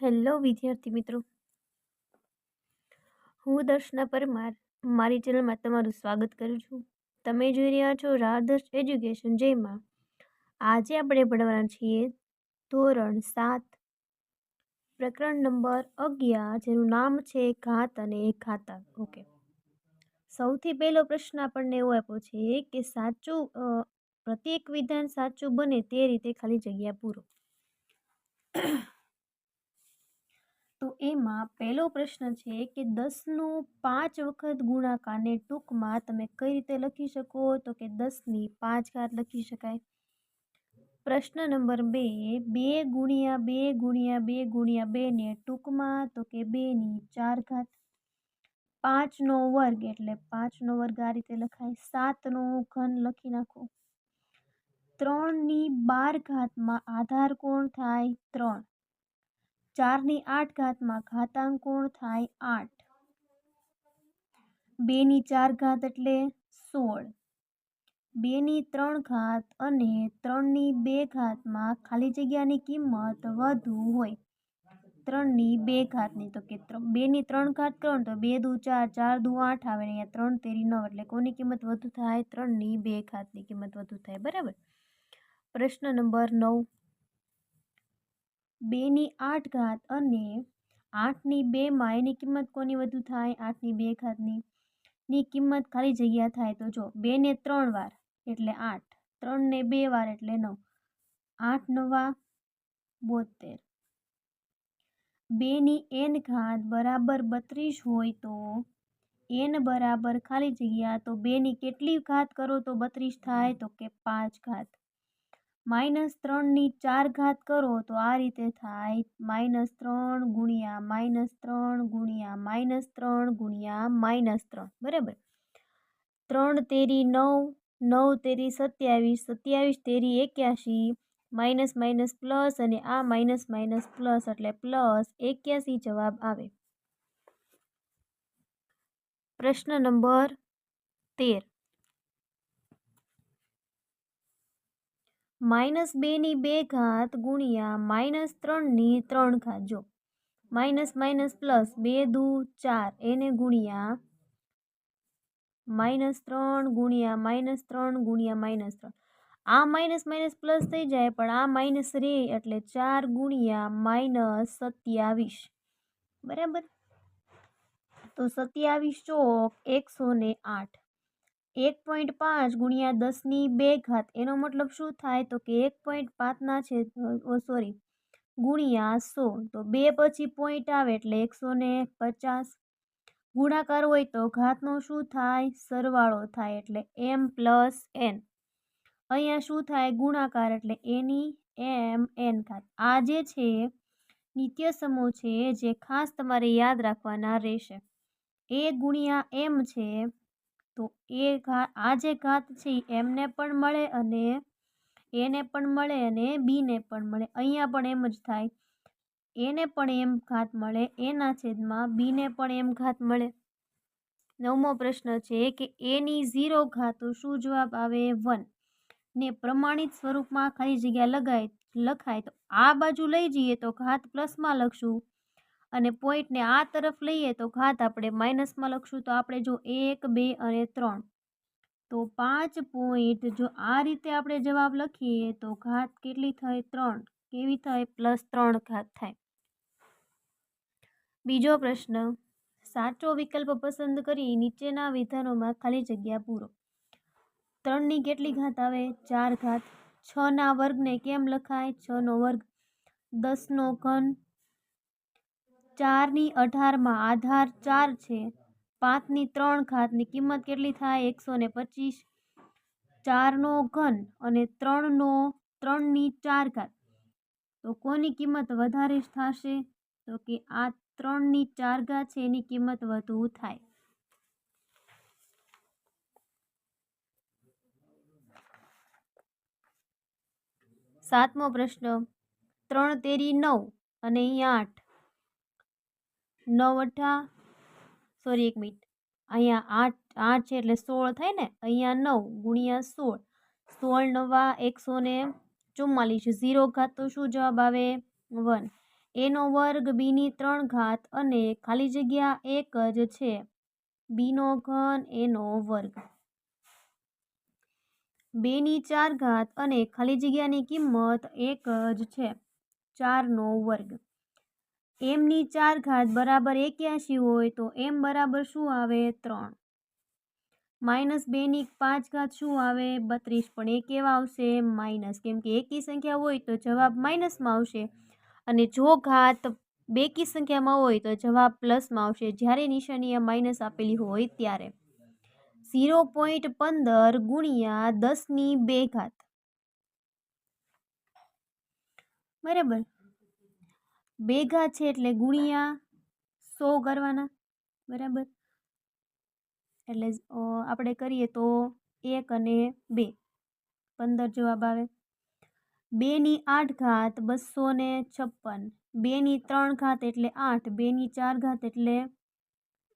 Hello વિદ્યાર્થી મિત્રો, હું દર્શના પરમાર મારી ચેનલમાં તમારું સ્વાગત કરું છું. તમે જોઈ રહ્યા છો રાધર્સ એજ્યુકેશન, જેમાં આજે આપણે ભણવાના છીએ ધોરણ 7 પ્રકરણ નંબર 11, જેનું નામ છે ઘાત અને ઘાતાંક. ઓકે, સૌથી પહેલો પ્રશ્ન આપણને એવો આપ્યો છે કે પ્રત્યેક વિધાન સાચું બને તે રીતે ખાલી જગ્યા પૂરો. તો એમાં પહેલો પ્રશ્ન છે કે 10નો 5 વખત ગુણાકારને ટૂંકમાં તમે કઈ રીતે લખી શકો? તો કે 10ની 5 ઘાત લખી શકાય. પ્રશ્ન નંબર 2, 2 ગુણ્યા 2 ગુણ્યા 2 ગુણ્યા 2 ને ટૂંકમાં તો કે 2ની 4 ઘાત. 5નો વર્ગ એટલે 5નો વર્ગ આ રીતે લખાય. 7નો ઘન લખી નાખો. 3ની 12 ઘાતમાં આધાર કોણ થાય? 3. 4ની 8 ઘાતમાં ઘાતાંક કોણ થાય? 8. 2ની 4 ઘાત એટલે 16. 2ની 3 ઘાત અને 3ની 2 ઘાતમાં ખાલી જગ્યાની કિંમત વધુ હોય. 3ની 2 ઘાતની તો કે 2ની 3 ઘાત કરો તો 2 દુ 4, 4 દુ 8 આવે. અહીંયા 3 તેરી 9 એટલે કોની કિંમત વધુ થાય? 3ની 2 ઘાતની કિંમત વધુ થાય. બરાબર. પ્રશ્ન નંબર 9, 2ની 8 ઘાત અને 8ની 2માં એની કિંમત કોની વધુ થાય? 8ની 2 ઘાતની ની કિંમત ખાલી જગ્યા થાય. તો જો 2 ને 3 વાર એટલે 8, 3 ને 2 વાર એટલે 9, 8 9 72. 2ની n ઘાત બરાબર 32 હોય તો n બરાબર ખાલી જગ્યા તો 2ની કેટલી ઘાત કરો તો 32 થાય? તો કે 5 ઘાત. -3ની 4 ઘાત કરો તો આ રીતે થાય -3 ગુણ્યા -3 ગુણ્યા -3 ગુણ્યા -3. બરાબર. 3 તેરી 9, 9 તેરી 27, 27 તેરી 81, માઇનસ માઇનસ પ્લસ અને આ માઇનસ માઇનસ પ્લસ એટલે +81 જવાબ આવે. પ્રશ્ન નંબર 13, -2ની 2 ઘાત ગુણ્યા -3ની 3 ઘાત. જો માઇનસ માઇનસ પ્લસ 2 દુ 4 એને ગુણ્યા -3 ગુણ્યા -3 ગુણ્યા -3. આ માઇનસ માઇનસ પ્લસ થઈ જાય પણ આ માઇનસ રે એટલે 4 ગુણ્યા -27. બરાબર. તો 27 ચોક 108. 1.5 ગુણ્યા 10ની 2 ઘાત એનો મતલબ શું થાય? તો કે 1.5 ગુણ્યા 100. તો 2 પછી પોઈન્ટ આવે એટલે 150. ગુણાકાર હોય તો ઘાતનો શું થાય? સરવાળો થાય એટલે m પ્લસ n. અહીંયા શું થાય? ગુણાકાર એટલે એની m n ઘાત. આ જે છે નિત્ય સમૂહ છે જે ખાસ તમારે યાદ રાખવાના રહેશે. a ગુણ્યા m છે તો આ જે ઘાત છે m ને પણ મળે અને a ને પણ મળે અને b ને પણ મળે. અહીંયા પણ એમ જ થાય. a ને પણ m ઘાત મળે, એના છેદમાં b ને પણ m ઘાત મળે. 9મો પ્રશ્ન છે કે a ની 0 ઘાત તો શું જવાબ આવે? 1. ને પ્રમાણિત સ્વરૂપમાં ખાલી જગ્યા લખાય તો આ બાજુ લઈ જઈએ તો ઘાત પ્લસમાં લખશું અને પોઈન્ટને આ તરફ લઈએ તો ઘાત આપણે માઇનસમાં લખશું. તો આપણે જો 1, 2 અને 3 તો 5 પોઈન્ટ. જો આ રીતે આપણે જવાબ લખીએ તો ઘાત કેટલી થાય? 3. કેવી થાય? +3 ઘાત થાય. બીજો પ્રશ્ન, સાચો વિકલ્પ પસંદ કરી નીચેના વિધાનોમાં ખાલી જગ્યા પૂરો. 3ની કેટલી ઘાત આવે? 4 ઘાત. 6ના વર્ગને કેમ લખાય? 6નો વર્ગ. 10નો ઘન. 4ની 18માં આધાર 4 છે. 5ની 3 ઘાતની કિંમત કેટલી થાય? 125. 4નો ઘન અને 3ની 4 ઘાત તો કોની કિંમત વધારે થશે? તો કે આ 3ની 4 ઘાત છે એની કિંમત વધુ થાય. 7મો પ્રશ્ન, 3 તેરી 9 અને અહીંયા 8. 9 અઠા એક મિનિટ, અહીંયા 8 છે એટલે 16 થાય ને. અહીંયા 9 ગુણ્યા 16, 16 9 144. 0 ઘાત તો શું જવાબ આવે? 1. એનો વર્ગ બીની 3 ઘાત અને ખાલી જગ્યા એક જ છે, બીનો ઘન એનો વર્ગ. 2ની 4 ઘાત અને ખાલી જગ્યાની કિંમત એક જ છે, 4નો વર્ગ. એમની 4 ઘાત બરાબર 81 હોય તો એમ બરાબર શું આવે? 3. -2ની 5 ઘાત શું આવે? 32. પણ એ કેવા આવશે? માઇનસ, કેમ કે એકી સંખ્યા હોય તો જવાબ માઇનસમાં આવશે અને જો ઘાત બેકી સંખ્યામાં હોય તો જવાબ પ્લસમાં આવશે, જ્યારે નિશાની માઇનસ આપેલી હોય ત્યારે. 0.15 ગુણ્યા 10ની 2 ઘાત. બરાબર, 2 ઘાત છે એટલે ગુણ્યા 100 કરવાના. બરાબર, એટલે આપણે કરીએ તો 1 અને 2, 15 જવાબ આવે. 2ની 8 ઘાત 256. 2ની 3 ઘાત એટલે 8. 2ની 4 ઘાત એટલે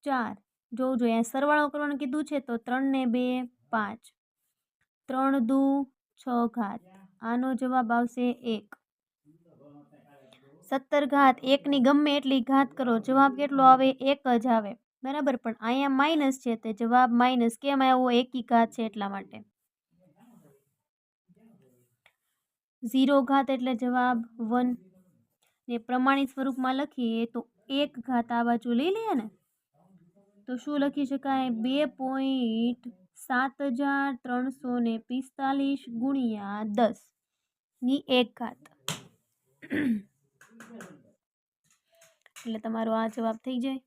4. જોવું જોઈએ, સરવાળો કરવાનું કીધું છે તો 3 ને 2 5. 3 દુ 6 ઘાત. આનો જવાબ આવશે 1. 17 ઘાત. 1ની ગમે એટલી ઘાત કરો, જવાબ કેટલો આવે? 1 જ આવે. બરાબર, પણ અહીંયા માઇનસ છે તે જવાબ માઇનસ કેમ આવ્યો? એકી ઘાત છે એટલા માટે. 0 ઘાત એટલે જવાબ 1. ને પ્રમાણિત સ્વરૂપમાં લખીએ તો 1 ઘાત આ બાજુ લઈ લઈએ ને તો શું લખી શકાય? 2.7345 ગુણ્યા 10ની 1 ઘાત. એટલે તમારો આ જવાબ થઈ જાય.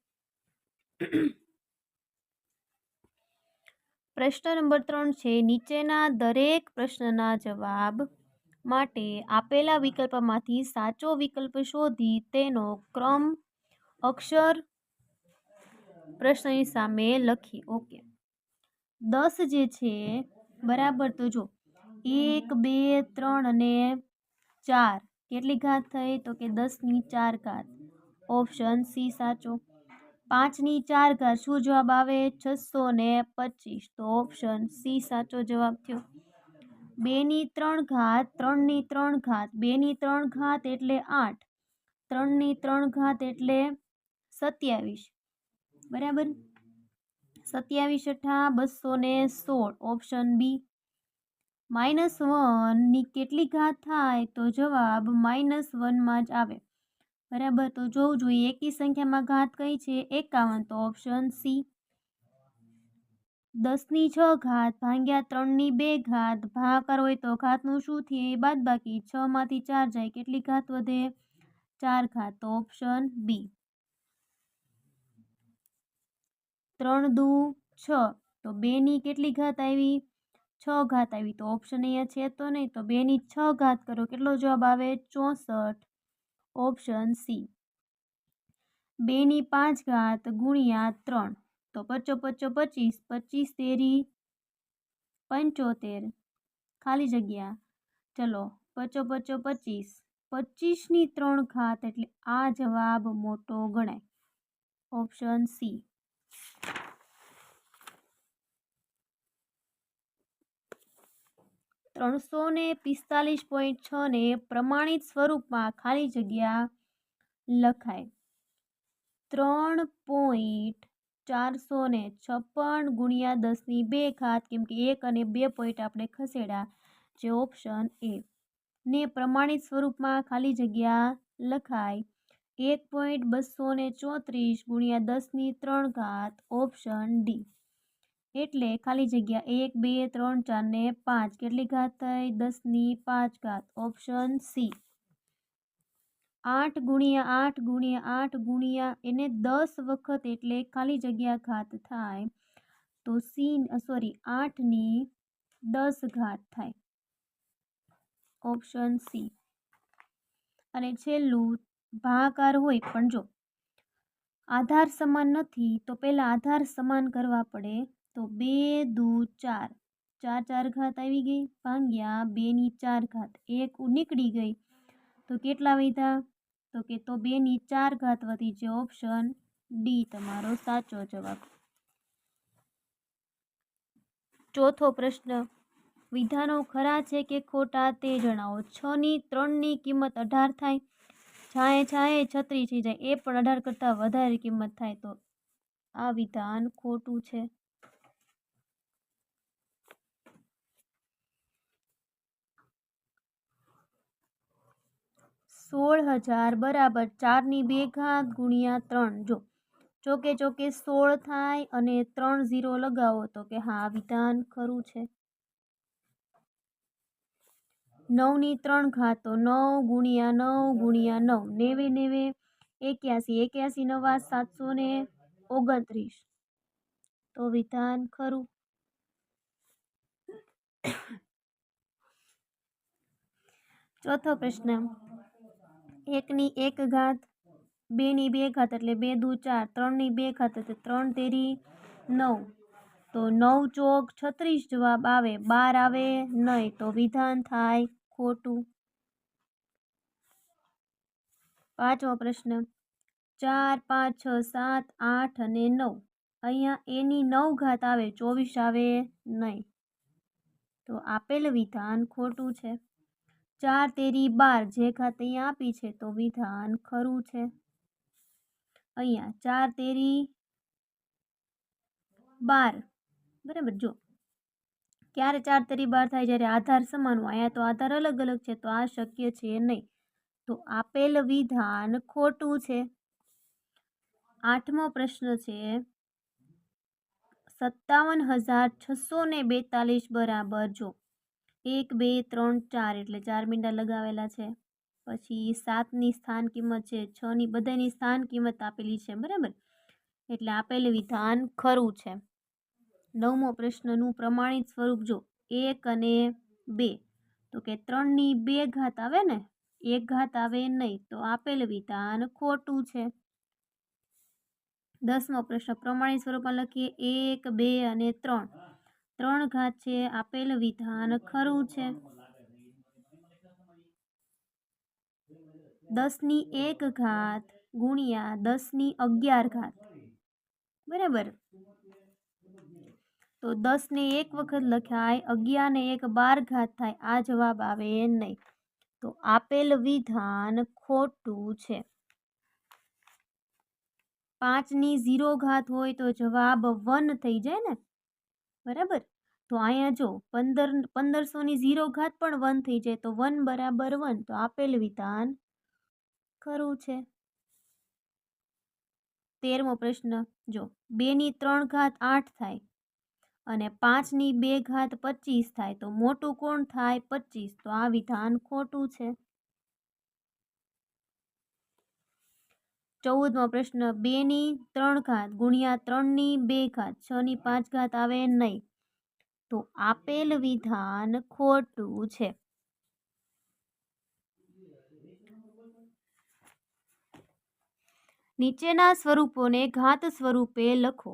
પ્રશ્ન નંબર 3 છે, નીચેના દરેક પ્રશ્નના જવાબ માટે આપેલા વિકલ્પમાંથી સાચો વિકલ્પ શોધી તેનો ક્રમ અક્ષર પ્રશ્નની સામે લખી. ઓકે, 10 જે છે બરાબર, તો જો 1 2 3 અને 4 કેટલી ઘાત થઈ? તો કે 10ની 4 ઘાત. ઓપ્શન સી સાચો. 5ની 4 ઘાત શું જવાબ આવે? 625. તો ઓપ્શન સી સાચો જવાબ થયો. 2ની 3 ઘાત 3ની 3 ઘાત. 2ની 3 ઘાત એટલે 8. 3ની 3 ઘાત એટલે 27. બરાબર, 27 અઠા 216. Option B. -1ની કેટલી ઘાત થાય? તો જવાબ -1માં જ આવે. બરાબર, તો જોવું જોઈએ એકી સંખ્યામાં ઘાત કઈ છે? 51. તો ઓપ્શન સી. 10ની 6 ઘાત ભાગ્યા 3ની 2 ઘાત. ભાગાકાર હોય તો ઘાતનું શું થાય? બાદબાકી. 6 માંથી 4 જાય, કેટલી ઘાત વધે? 4 ઘાત. તો ઓપ્શન બી. 3 દુ 6. તો 2ની કેટલી ઘાત આવી? 6 ઘાત આવી. તો ઓપ્શન અહીંયા છે તો નહીં, તો 2ની 6 ઘાત કરો, કેટલો જવાબ આવે? 64. Option C. 2ની 5 ઘાત ગુણ્યા 3. તો 5 5 25. 25 તેરી 75. ખાલી જગ્યા. ચલો, 5 5 25. 25ની 3 ઘાત એટલે આ જવાબ મોટો ગણાય. Option C. 345.6 ને પ્રમાણિત સ્વરૂપમાં ખાલી જગ્યા લખાય. 3.456 ગુણ્યા 10ની 2 ઘાત, કેમ કે 1 અને 2 પોઈન્ટ આપણે ખસેડ્યા, જે ઓપ્શન એ. ને પ્રમાણિત સ્વરૂપમાં ખાલી જગ્યા લખાય 1.234 ગુણ્યા 10ની 3 ઘાત. Option D. એટલે ખાલી જગ્યા 1 2 3 4 ને 5 કેટલી ઘાત થઈ? 10ની 5 ઘાત. Option C. 8 ગુણ્યા 8 ગુણ્યા 8 ગુણ્યા એને 10 વખત એટલે ખાલી જગ્યા ઘાત થાય તો 8ની 10 ઘાત થાય. Option C. અને છેલ્લું ભાગાકાર હોય પણ જો આધાર સમાન નથી તો પહેલા આધાર સમાન કરવા પડે. તો 2 દુ 4. 4 4 ઘાત આવી ગઈ ભાગ્યા 2ની 4 ઘાત. 1 નીકળી ગઈ તો કેટલા વધ્યા? તો કે 2ની 4 ઘાત વધી છે. ઓપ્શન ડી તમારો સાચો જવાબ. ચોથો પ્રશ્ન, વિધાનો ખરા છે કે ખોટા તે જણાવો. 6ની 3ની કિંમત 18 થાય. છાએ છાએ છત્રી થઈ જાય, એ પણ 18 કરતાં વધારે કિંમત થાય તો આ વિધાન ખોટું છે. 16,000 બરાબર 4 ની 2 ઘાત ગુણ્યા 3. જો ચોકે ચોકે 16 થાય અને 3 0 લગાવો તો કે હા વિધાન ખરું છે. 9 ની 3 ઘાત તો 9 ગુણ્યા 9 ગુણ્યા 9, 90 81, 81 નવા 729 તો વિધાન ખરું. ચોથો પ્રશ્ન, 1 ની 1 ઘાત, 2 ની 2 ઘાત એટલે 2 દુ 4, 3 ની 2 ઘાત એટલે 3 તેરી 9, તો 9 ચોક 36 જવાબ આવે, 12 આવે નહીં તો વિધાન થાય ખોટું. પાંચમો પ્રશ્ન, 4 5 6 7 8 અને 9, અહીંયા એની 9 ઘાત આવે, 24 આવે નહીં તો આપેલ વિધાન ખોટું છે. 4 તેરી 12 જે ઘાત અહીંયા આપી છે તો વિધાન ખરું છે. અહીંયા 4 તેરી 12 બરાબર. જો ક્યારે 4 તેરી 12 થાય જ્યારે આધાર સમાન હોય, અહીંયા તો આધાર અલગ અલગ છે તો આ શક્ય છે નહીં તો આપેલ વિધાન ખોટું છે. આઠમો પ્રશ્ન છે, 57,642 બરાબર, જો 1 2 3 4 એટલે 4 મીંડા લગાવેલા છે, પછી 7 ની સ્થાન કિંમત છે, 6 ની બધાની સ્થાન કિંમત આપેલી છે બરાબર, એટલે આપેલ વિધાન ખરું છે. નવમો પ્રશ્નનું પ્રમાણિત સ્વરૂપ, જો 1 અને 2 તો કે 3 ની 2 ઘાત આવે ને, 1 ઘાત આવે નહીં તો આપેલ વિધાન ખોટું છે. 10મો પ્રશ્ન, પ્રમાણિત સ્વરૂપમાં લખીએ 1 2 અને 3, 3 ઘાત છે, આપેલ વિધાન ખરું છે. 10 ની 1 ઘાત ગુણ્યા 10 ની 11 ઘાત બરાબર, તો 10 ને 1 વખત લખાય, 11 ને 1 12 ઘાત થાય, આ જવાબ આવે નહીં તો આપેલ વિધાન ખોટું છે. 5 ની 0 ઘાત હોય તો જવાબ 1 થઈ જાય ને બરાબર, તો અહીંયા જો 1500 ની 0 ઘાત પણ 1 થઈ જાય તો 1 બરાબર 1 તો આપેલ વિધાન ખરું છે. 13મો પ્રશ્ન, જો 2 ની 3 ઘાત 8 થાય અને 5 ની 2 ઘાત 25 થાય તો મોટું કોણ થાય? 25, તો આ વિધાન ખોટું છે. 14મો પ્રશ્ન, 2 ની 3 ઘાત ગુણ્યા 3 ની 2 ઘાત, 6 ની 5 ઘાત આવે નહીં તો આપેલ વિધાન ખોટું છે. નીચેના સ્વરૂપોને ઘાત સ્વરૂપે લખો.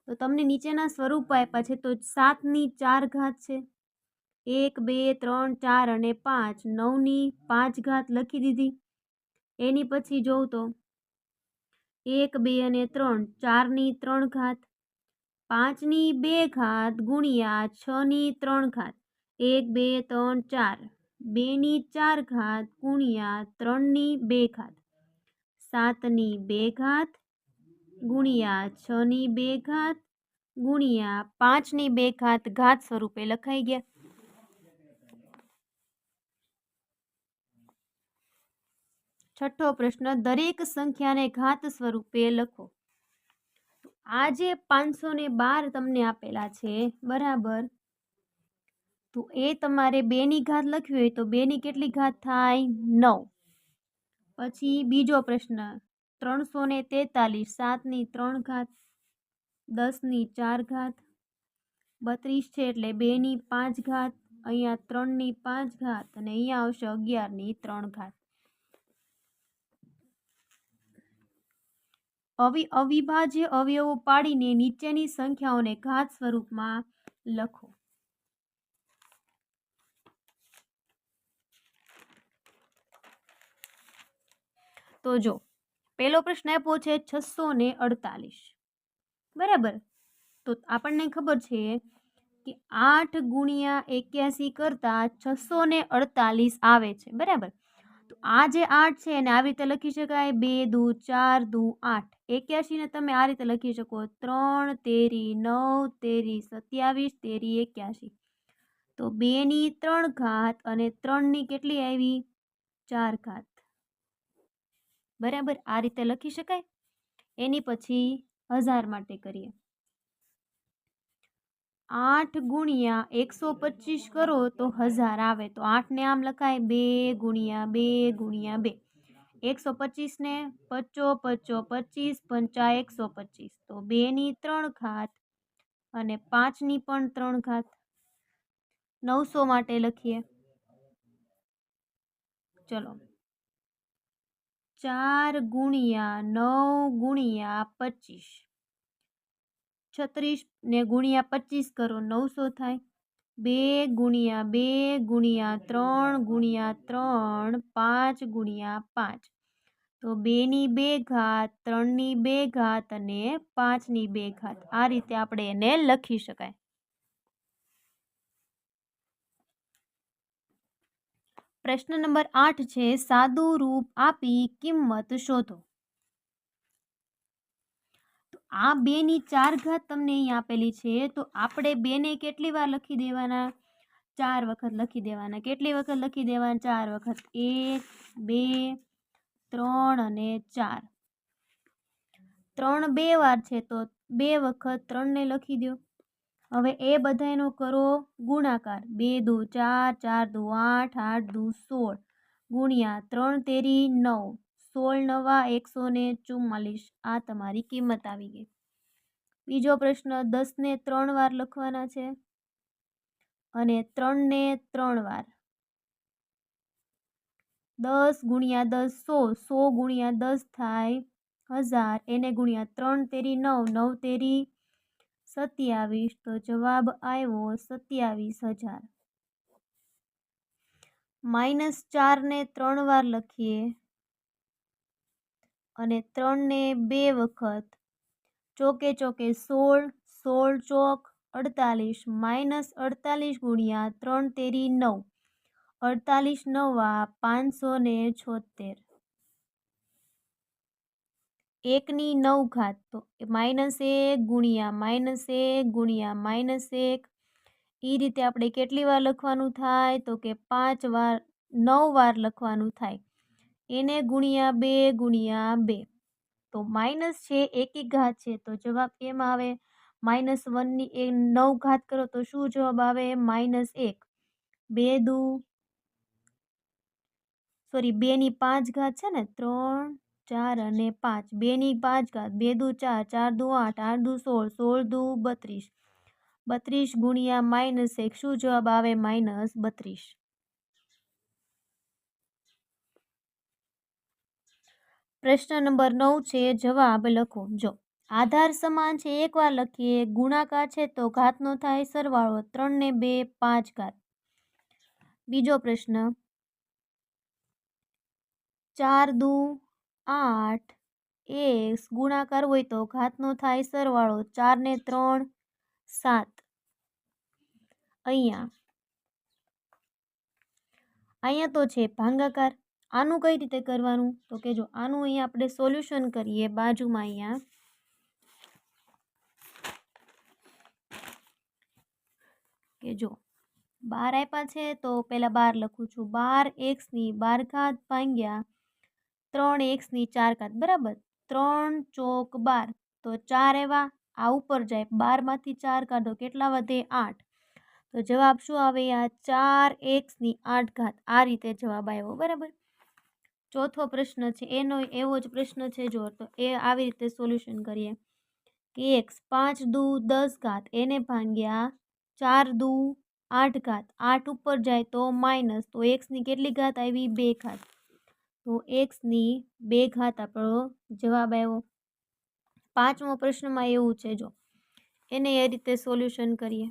તો તમને નીચેના સ્વરૂપ આપ્યા છે તો 7 ની 4 ઘાત છે, 1 2 3 4 અને 5, 9 ની 5 ઘાત લખી દીધી. એની પછી જોઉં તો 1 2 અને 3, 4 ની 3 ઘાત, 5 ની 2 ઘાત ગુણ્યા 6 ની 3 ઘાત, 1 2 3 4, 2 ની 4 ઘાત ગુણ્યા 3 ની 2 ઘાત, 7 ની 2 ઘાત ગુણ્યા 6 ની 2 ઘાત ગુણ્યા 5 ની 2 ઘાત ઘાત સ્વરૂપે લખાઈ ગયા. છઠ્ઠો પ્રશ્ન, દરેક સંખ્યાને ઘાત સ્વરૂપે લખો. આ જે 512 તમને આપેલા છે બરાબર, તો એ તમારે 2 ની ઘાત લખવી હોય તો 2 ની કેટલી ઘાત થાય? 9. પછી બીજો પ્રશ્ન, 343, 7 ની 3 ઘાત, 10 ની 4 ઘાત, 32 છે એટલે 2 ની 5 ઘાત, અહીંયા 3 ની 5 ઘાત અને અહીંયા આવશે 11 ની 3 ઘાત. અવિભાજ્ય અવયવો પાડીને નીચેની સંખ્યાઓને ઘાત સ્વરૂપમાં લખો. તો જો પહેલો પ્રશ્ન આપ્યો છે 648 બરાબર, તો આપણને ખબર છે કે 8 ગુણ્યા 81 કરતા 648 આવે છે બરાબર, તો આ જે 8 છે એને આવી રીતે લખી શકાય 2 દુ 4 દુ 8. 81 ને તમે આ રીતે લખી શકો 3 તેરી 9 તેરી 27 તેરી 81. તો 2 ની 3 ઘાત અને 3 ની કેટલી આવી 4 ઘાત. બરાબર, આ રીતે લખી શકાય. એની પછી 1000 માટે કરીએ. 8 ગુણ્યા 125 કરો તો 1000 આવે. તો 8 ને આમ લખાય 2 ગુણ્યા 2 ગુણ્યા 2. 125 ને 55 25 પંચા 125. તો 2 ની 3 ઘાત અને 5 ની પણ 3 ઘાત. 900 માટે લખીએ. ચલો, 4 ગુણ્યા 9 ગુણ્યા 25. 36 ને ગુણ્યા 25 કરો 900 થાય. 2 ગુણ્યા 2 ગુણ્યા 3 ગુણ્યા 3 5 ગુણ્યા 5. તો 2 ની 2 ઘાત 3 ની 2 ઘાત અને 5 ની 2 ઘાત. આ રીતે આપણે એને લખી શકાય. પ્રશ્ન નંબર 8 છે, સાદું રૂપ આપી કિંમત શોધો. આ 2 ની 4 ઘાત તમને અહીં આપેલી છે. તો આપણે 2 ને કેટલી વાર લખી દેવાના? 4 વખત લખી દેવાના. કેટલી વખત લખી દેવાના? 4 વખત. 1 2 3 અને 4. 3 2 વાર છે તો 2 વખત 3 ને લખી દો. હવે એ બધાનો કરો ગુણાકાર. 2 દુ 4 4 દુ 8 8 દુ 16 ગુણ્યા 3 તેરી 9 16 નવા 144. આ તમારી કિંમત આવી ગઈ. બીજો પ્રશ્ન, 10 ને 3 વાર લખવાના છે અને 3 ને 3 વાર. 10 ગુણ્યા 10 100 100 ગુણ્યા 10 થાય 1000. એને ગુણ્યા 3 તેરી 9 9 તેરી 27. તો જવાબ આવ્યો 27,000. -4 ને 3 વાર લખીએ અને 3 ને 2 વખત. ચોકે ચોકે 16 16 ચોક 48 -48 ગુણ્યા 3 તેરી 9 48 નવા 576. 1 ની 9 ઘાત. તો -1 ગુણ્યા -1 ગુણ્યા -1. એ રીતે આપણે કેટલી વાર લખવાનું થાય? તો કે 5 વાર 9 વાર લખવાનું થાય. એને ગુણ્યા 2 ગુણ્યા 2. તો માઇનસ છે એકી ઘાત છે તો જવાબ કેમ આવે? -1 ની 9 ઘાત કરો તો શું જવાબ આવે? -1. 2 દુ 2 ની 5 ઘાત છે ને, 3 4 અને 5. 2 ની 5 ઘાત. 2 દુ 4 4 દુ 8 8 દુ 16 16 દુ 32 32 ગુણ્યા -1. શું જવાબ આવે? -32. પ્રશ્ન નંબર 9 છે, જવાબ લખો. જો આધાર સમાન છે એકવાર લખીએ, ગુણાકાર છે તો ઘાતનો થાય સરવાળો. 3 ને 2 5 ઘાત. બીજો પ્રશ્ન, 4 દુ 8 x ગુણાકાર હોય તો ઘાતનો થાય સરવાળો. 4 ને 3 7. અહીંયા તો છે ભાગાકાર. આનું કઈ રીતે કરવાનું? તો કે જો આનું અહીંયા આપણે સોલ્યુશન કરીએ બાજુમાં. અહીંયા કે જો 12 આપ્યા છે તો પહેલા 12 લખું છું. 12x ની 12 ઘાત ભાગ્યા 3x ની 4 ઘાત. બરાબર. 3 ચોક 12. તો 4 એવા આ ઉપર જાય. 12 માંથી 4 કાઢો કેટલા વધે? 8. તો જવાબ શું આવે? આ 4x ની 8 ઘાત. આ રીતે જવાબ આવ્યો. બરાબર. ચોથો પ્રશ્ન છે એનો એવો જ પ્રશ્ન છે. જો તો એ આવી રીતે સોલ્યુશન કરીએ કે x 5 દુ 10 ઘાત એને ભાગ્યા 4 દુ 8 ઘાત. 8 ઉપર જાય તો માઇનસ. તો x ની કેટલી ઘાત આવી? 2 ઘાત. તો x ની 2 ઘાત આપણો જવાબ આવ્યો. પાંચમો પ્રશ્નમાં એવું છે, જો એને એ રીતે સોલ્યુશન કરીએ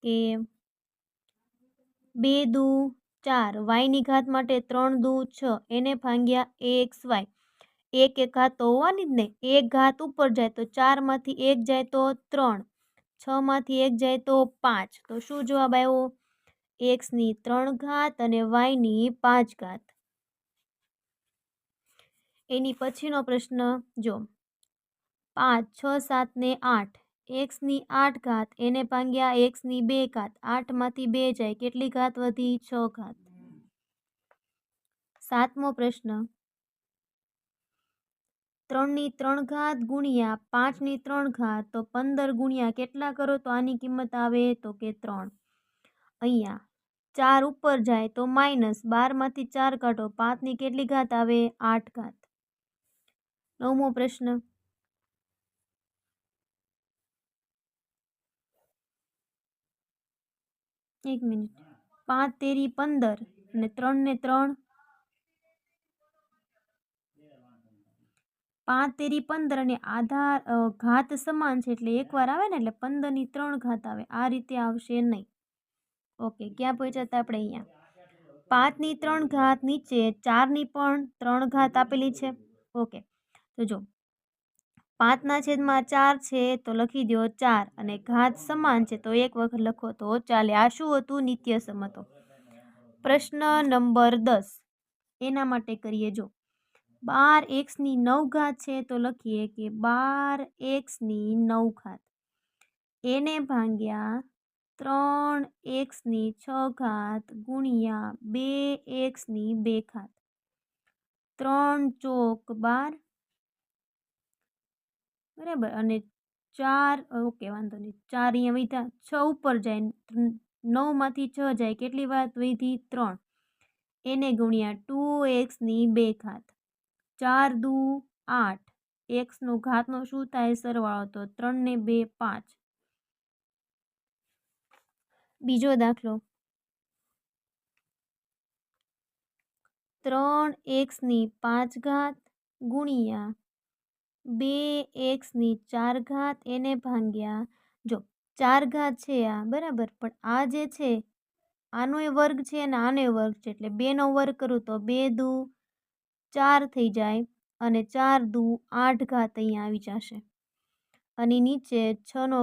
કે 2 દુ 4 y ની ઘાત માટે 3 દુ 6 એને ભાગ્યા axy. એક ઘાત તો હોવાની જ ને. એક ઘાત ઉપર જાય તો 4 માંથી 1 જાય તો 3, 6 માંથી 1 જાય તો 5. તો શું જવાબ આવ્યો? एक्सनी 3 घात અને વાયની 5 ઘાત। એની પછીનો પ્રશ્ન જો 5, 6, 7 ને 8 एक्सनी 8 घात એને ભાગ્યા एक्सनी 2 ઘાત 8 માંથી 2 જાય કેટલી ઘાત વધી 6 ઘાત। સાતમો પ્રશ્ન 3 ની 3 ઘાત ગુણ્યા 5 ની 3 ઘાત તો 15 ગુણ્યા કેટલા કરો તો આની કિંમત આવે તો કે 3। અહીંયા 4 ઉપર જાય તો માઇનસ 12 માંથી 4 કાઢો 5 ની કેટલી ઘાત આવે 8 ઘાત। નવમો પ્રશ્ન 1 મિનિટ 5 તેરી 15 અને 3 ને 3 5 તેરી 15 અને આધાર ઘાત સમાન છે એટલે એકવાર આવે ને એટલે 15 ની 3 ઘાત આવે આ રીતે આવશે નહીં। ઓકે ક્યાં પહોંચ્યા હતા આપણે અહીંયા 5 ની 3 ઘાત નીચે 4 ની પણ 3 ઘાત આપેલી છે। ઓકે તો જો 5 ના છેદમાં 4 છે તો લખી દો 4 અને ઘાત સમાન છે તો એક વખત લખો તો ચાલે। આ શું હતું નિત્યસમ હતો। પ્રશ્ન નંબર 10 એના માટે કરીએ જો 12 एक्सनी 9 घात છે તો લખીએ કે 12 एक्सनी 9 घात એને ભાગ્યા 3 एक्सनी 6 घात गुणिया 2 एक्सनी 2 घात 3 ચોક 12 બરાબર અને 4 ઓકે વાંધો નહીં 4 અહીંયા વધ્યા 6 ઉપર જાય 9 માંથી 6 જાય કેટલી વાત વધી 3 એને ગુણ્યા 2 एक्सनी 2 घात 4 દુ 8 एक्सનો ઘાતનો શું થાય સરવાળો તો 3 ને 2 5। બીજો દાખલો 3 एक्सनी 5 घात ગુણ્યા 2 एक्सनी 4 घात એને ભાગ્યા જો 4 ઘાત છે આ બરાબર પણ આ જે છે આનો વર્ગ છે અને આનો વર્ગ છે એટલે 2 નો વર્ગ કરું તો 2 દુ 4 થઈ જાય અને 4 દુ 8 ઘાત અહીંયા આવી જશે અને નીચે 6 નો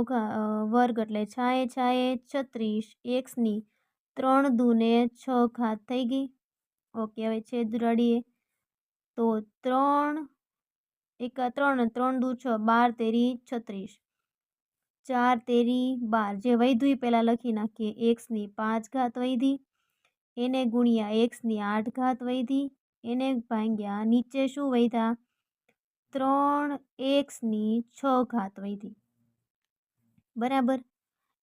વર્ગ એટલે 6 છાએ 36 एक्सनी 3 દુ ને 6 ઘાત થઈ ગઈ। ઓકે હવે છેદ ઉડાડીએ તો 3 એકા 3 3 દુ 6 12 તેરી 36 4 તેરી 12 જે વધ્યું એ પહેલાં લખી નાખીએ एक्सनी 5 ઘાત વધી એને ગુણ્યા एक्सनी 8 ઘાત વધી એને ભાગ્યા નીચે શું વધ્યા 3 एक्सनी 6 ઘાત વધી બરાબર।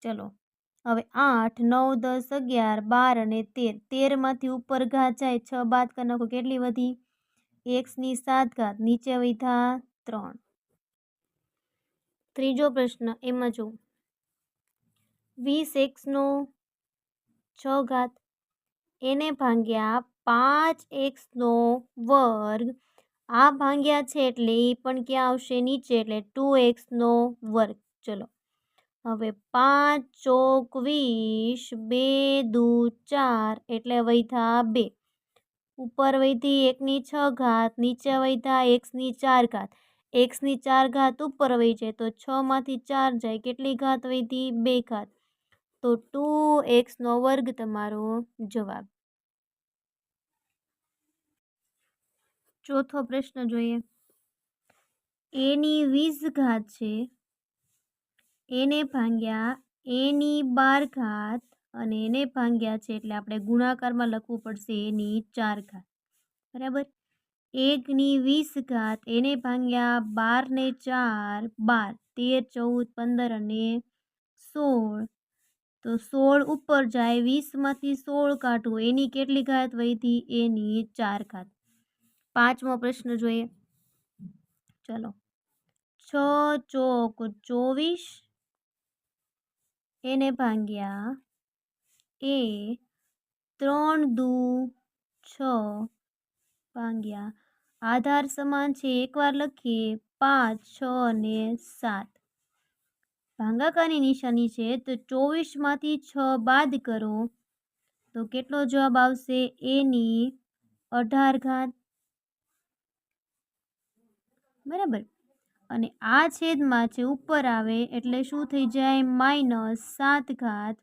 ચલો હવે 8 9 10 11 12 અને 13 13 માંથી ઉપર ઘાત જાય 6 બાદ કરી નાખો કેટલી વધી एक्सनी 7 ઘાત નીચે વધ્યા 3। ત્રીજો પ્રશ્ન એમાં જો 20 एक्सનો 6 ઘાત એને ભાગ્યા 5 एक्सનો વર્ગ આ ભાગ્યા છે એટલે એ પણ ક્યાં આવશે નીચે એટલે 2 एक्सનો વર્ગ। ચલો હવે 5 ચોક 20 2 દુ 4 એટલે વધ્યા 2 ઉપર વધી 1ની 6 ઘાત નીચે વધ્યા एक्सनी 4 ઘાત एक्सनी 4 ઘાત ઉપર વહી જાય તો 6 માંથી 4 જાય કેટલી ઘાત વધી 2 ઘાત તો 2 एक्सનો વર્ગ તમારો જવાબ। ચોથો પ્રશ્ન જોઈએ એની 20 ઘાત છે એને ભાગ્યા એની 12 ઘાત અને એને ભાગ્યા છે એટલે આપણે ગુણાકારમાં લખવું પડશે એની 4 ઘાત બરાબર 1ની 20 ઘાત એને ભાગ્યા 12 ને 4 12 13 14 15 અને 16 તો 16 ઉપર જાય 20 માંથી 16 કાઢવું એની કેટલી ઘાત વધી એની 4 ઘાત। પાંચમો પ્રશ્ન જોઈએ ચલો 6 ચોક 24 એને ભાગ્યા એ 3 દુ 6 ભાગ્યા આધાર સમાન છે એકવાર લખીએ 5 6 અને 7 ભાગાકારની નિશાની છે તો 24 માંથી 6 બાદ કરો તો કેટલો જવાબ આવશે એની 18 ઘાત બરાબર અને આ છેદમાં છે ઉપર આવે એટલે શું થઈ જાય -7 ઘાત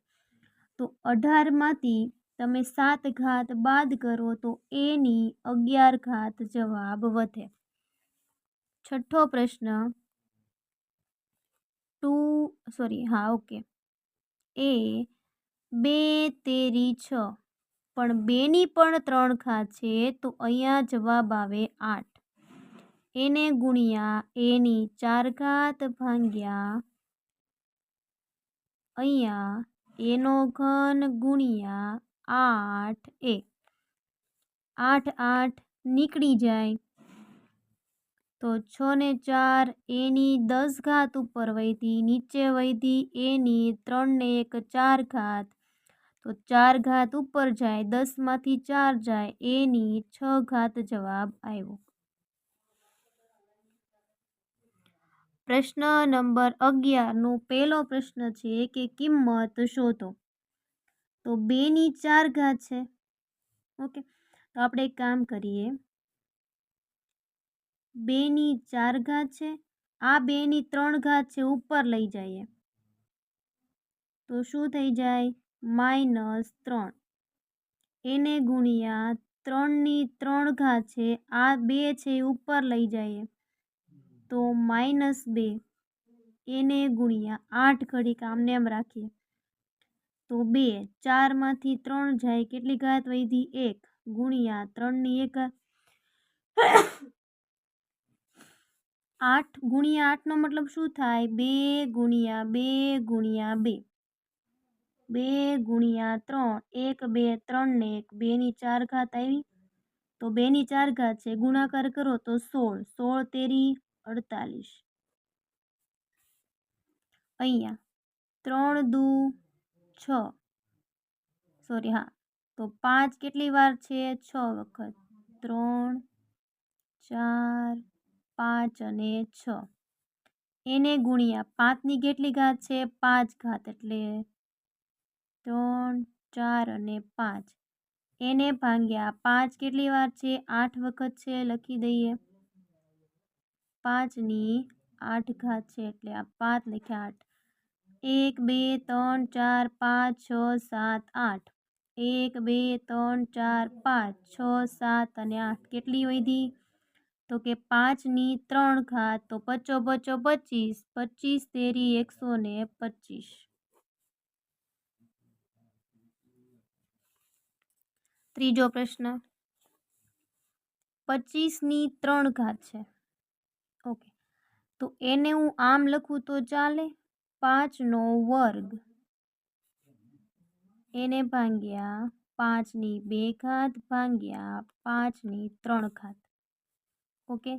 તો 18માંથી તમે 7 ઘાત બાદ કરો તો એની 11 ઘાત જવાબ વધે. છઠ્ઠો પ્રશ્ન એ 2 તેરી 6 પણ 2ની પણ 3 ઘાત છે તો અહીંયા જવાબ આવે 8. એને ગુણ્યા એની 4 ઘાત ભાગ્યા અહીંયા એનો ઘન ગુણ્યા 8 8 8 નીકળી જાય તો 6 ને 4 એની 10 ઘાત ઉપર વધી, નીચે વધી એની 3 ને 1 4 ઘાત, તો 4 ઘાત ઉપર જાય, 10માંથી 4 જાય એની 6 ઘાત જવાબ આવ્યો. પ્રશ્ન નંબર 11નો પહેલો પ્રશ્ન છે કે કિંમત શોધો. તો 2ની 4 ઘાત છે. ઓકે, તો આપણે એક કામ કરીએ. 2ની 4 ઘાત છે, આ 2ની 3 ઘાત છે ઉપર લઈ જઈએ તો શું થઈ જાય? -3. એને ગુણ્યા 3ની 3 ઘાત છે, આ 2 છે ઉપર લઈ જઈએ તો -2. એને ગુણ્યા 8 ઘડીક આમને એમ રાખીએ તો 2. 4માંથી 3 જાય, કેટલી ઘાત વધી? 1 ગુણ્યા 3ની 1 ઘાત 8 ગુણ્યા 8નો મતલબ શું થાય? 2 ગુણ્યા 2 ગુણ્યા 2 2 ગુણ્યા 3 1 2 3 ને 1 2ની 4 ઘાત આવી તો 2ની 4 ઘાત છે, ગુણાકાર કરો તો 16 16 તેરી 48. અહીંયા 3 દુ 6 તો 5 કેટલી વાર છે? 6 વખત 3 4 5 અને 6. એને ગુણ્યા 5ની કેટલી ઘાત છે? 5 ઘાત, એટલે 3 4 અને 5. એને ભાગ્યા 5 કેટલી વાર છે? 8 વખત છે, લખી દઈએ 5ની 8 ઘાત છે એટલે આ 5 લખ્યા 8. 1 2 3 4 5 6 7 8. 1 2 3 4 5 6 7 અને 8 કેટલી વધી? તો કે 5ની 3 ઘાત, તો 5 5 25 25 તેરી 125. ત્રીજો પ્રશ્ન 25ની 3 ઘાત છે. ઓકે, તો એને હું આમ લખું તો ચાલે? 5નો વર્ગ એને ભાગ્યા 5ની 2 ઘાત ભાગ્યા 5ની 3 ઘાત. ઓકે,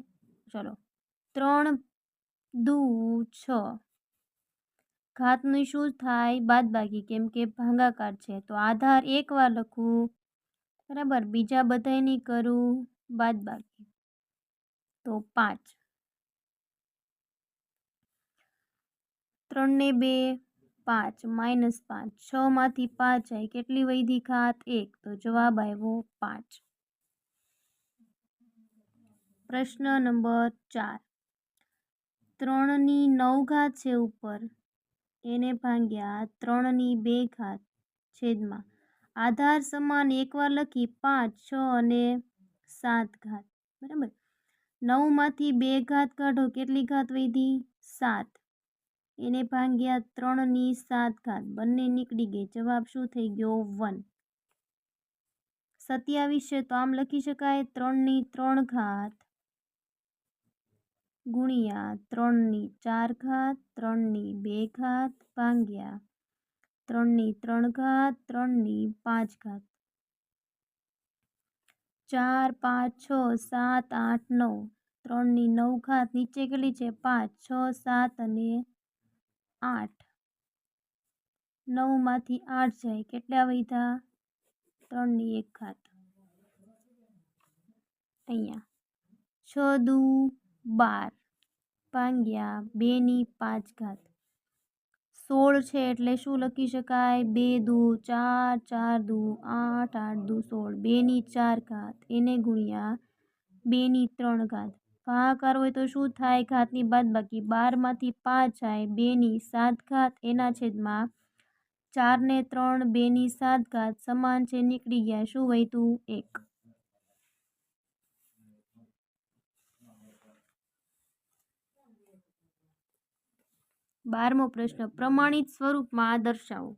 ચલો 3 દુ 6. ઘાતનું શું થાય? બાદબાકી, કેમ કે ભાગાકાર છે તો આધાર એકવાર લખું, બરાબર, બીજા બધાયની કરું બાદબાકી તો 5. 3 ને 2 5 -5. 6માંથી 5 જાય, કેટલી વધી ઘાત? 1, તો જવાબ આવ્યો 5. પ્રશ્ન નંબર 4. 3ની 9 ઘાત છે ઉપર, એને ભાગ્યા 3ની 2 ઘાત છેદમાં આધાર સમાન એકવાર લખી 5 6 અને 7 ઘાત, બરાબર. 9માંથી 2 ઘાત કાઢો, કેટલી ઘાત વધી? 7. એને ભાગ્યા 3ની 7 ઘાત, બંને નીકળી ગઈ, જવાબ શું થઈ ગયો? 1. 27 છે તો આમ લખી શકાય 3ની 3 ઘાત ગુણ્યા 3ની 4 ઘાત 3ની 2 ઘાત ભાગ્યા 3ની 3 ઘાત 3ની 5 ઘાત. 4 5 6 7 8 9. 3ની 9 ઘાત નીચે કેટલી છે? 5 6 7 અને 8. 9માંથી 8 જાય, કેટલા વધ્યા? 3ની 1 ઘાત. અહીંયા 6 દુ 12 ભાગ્યા 2ની 5 ઘાત 16 છે એટલે શું લખી શકાય? 2 દુ 4 4 દુ 8 8 દુ 16. 2ની 4 ઘાત એને ગુણ્યા 2ની 3 ઘાત. ભાગાકાર હોય તો શું થાય? ઘાતની બાદબાકી. 12માંથી 5 જાય, 2ની 7 ઘાત એના છેદમાં 4 ને 3 2 ની 7 ઘાત સમાન છે, નીકળી ગયા, શું વધ્યું? 1. બારમો પ્રશ્ન, પ્રમાણિત સ્વરૂપમાં દર્શાવો.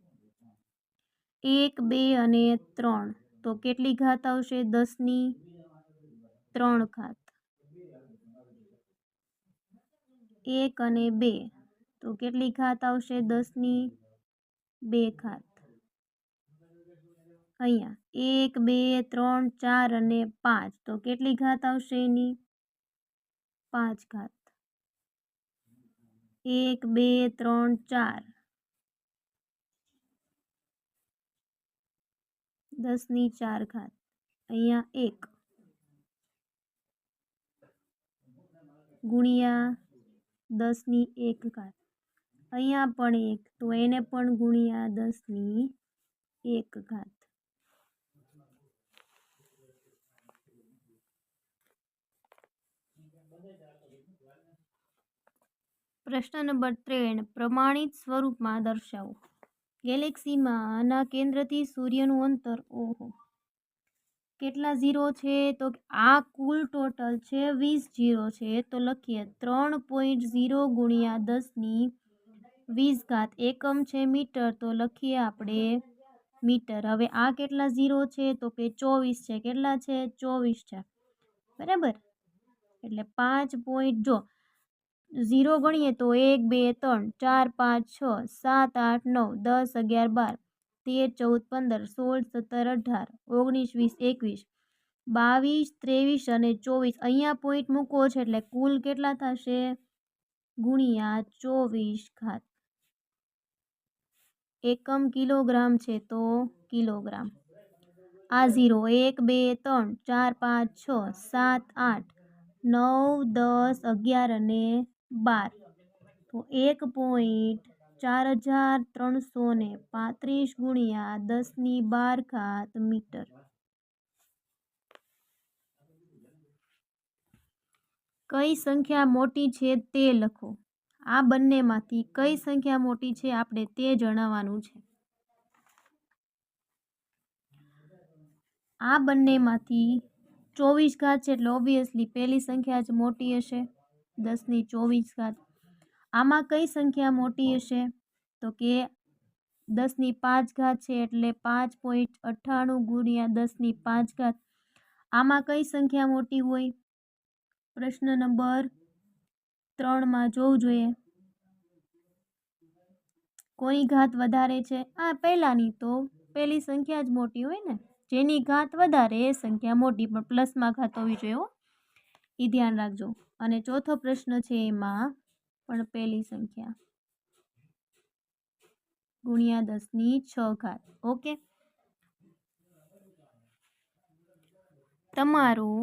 1 2 અને 3 તો કેટલી ઘાત આવશે? 10 ની 3 ઘાત. 1 અને 2 તો કેટલી ઘાત આવશે? 10 ની 2 ઘાત. અહીંયા 1 2 3 4 અને 5 તો કેટલી ઘાત આવશે એની? 5 ઘાત. 1 2 3 4 10 ની 4 ઘાત. અહીંયા 1 ગુણ્યા 10 ની 1 ઘાત. અહીંયા પણ 1 તો એને પણ ગુણ્યા 10 ની 1 ઘાત. પ્રશ્ન નંબર 3, પ્રમાણિત સ્વરૂપમાં દર્શાવો. ગેલેક્સીમાં ના કેન્દ્રથી સૂર્યનું અંતર, ઓહો, કેટલા ઝીરો છે? તો આ કુલ ટોટલ છે 20 ઝીરો છે, તો લખીએ 3.0 ગુણ્યા 10 ની 20 ઘાત. એકમ છે મીટર, તો લખીએ આપણે મીટર. હવે આ કેટલા ઝીરો છે? તો કે 24 છે. કેટલા છે? 24 છે, બરાબર. એટલે 5 જો 0 ગણીએ તો 1 2 3 4 5 6 7 8 9 10 11 12 13 14 15 16 17 18 19 20 21 23 અને 24. અહીંયા પોઈન્ટ મૂકવો છે એટલે કુલ કેટલા થશે? ગુણ્યા 24 ઘાત. એકમ કિલોગ્રામ છે તો કિલોગ્રામ. આ 0 1 2 3 4 5 6 7 8 9 10 11 અને 12 તો 1.4335 ગુણ્યા 10 ની 12 ઘાત મીટર. કઈ સંખ્યા મોટી છે તે લખો. આ બંનેમાંથી કઈ સંખ્યા મોટી છે આપણે તે જણાવવાનું છે. આ બંનેમાંથી 24 ઘાત છે એટલે ઓબ્વિયસલી પહેલી સંખ્યા જ મોટી હશે, 10 ની 24 ઘાત. આમાં કઈ સંખ્યા મોટી હશે? તો કે 10 ની 5 ઘાત છે એટલે 5.98 ગુણ્યા 10 ની 5 ઘાત. આમાં કઈ સંખ્યા મોટી હોય? પ્રશ્ન નંબર 3માં જોવું જોઈએ. કોની ઘાત વધારે છે? આ પહેલાની, તો પહેલી સંખ્યા જ મોટી હોય ને. જેની ઘાત વધારે એ સંખ્યા મોટી, પણ પ્લસમાં ઘાત હોવી જોઈએ, એ ધ્યાન રાખજો. અને ચોથો પ્રશ્ન છે એમાં પણ પહેલી સંખ્યા ગુણ્યા 10 ની 6 ઘાત. ઓકે, તમારું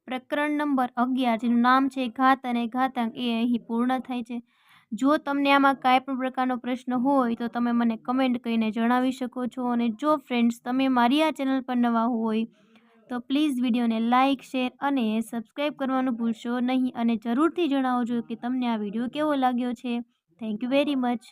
પ્રકરણ નંબર 11 જેનું નામ છે ઘાત અને ઘાતાંક એ અહીં પૂર્ણ થાય છે. જો તમને આમાં કાંઈ પણ પ્રકારનો પ્રશ્ન હોય તો તમે મને કમેન્ટ કરીને જણાવી શકો છો. અને જો ફ્રેન્ડ્સ તમે મારી આ ચેનલ પર નવા હોય તો પ્લીઝ વિડીયોને લાઇક, શેર અને સબસ્ક્રાઈબ કરવાનું ભૂલશો નહીં. અને જરૂરથી જણાવજો કે તમને આ વિડીયો કેવો લાગ્યો છે. Thank you very much.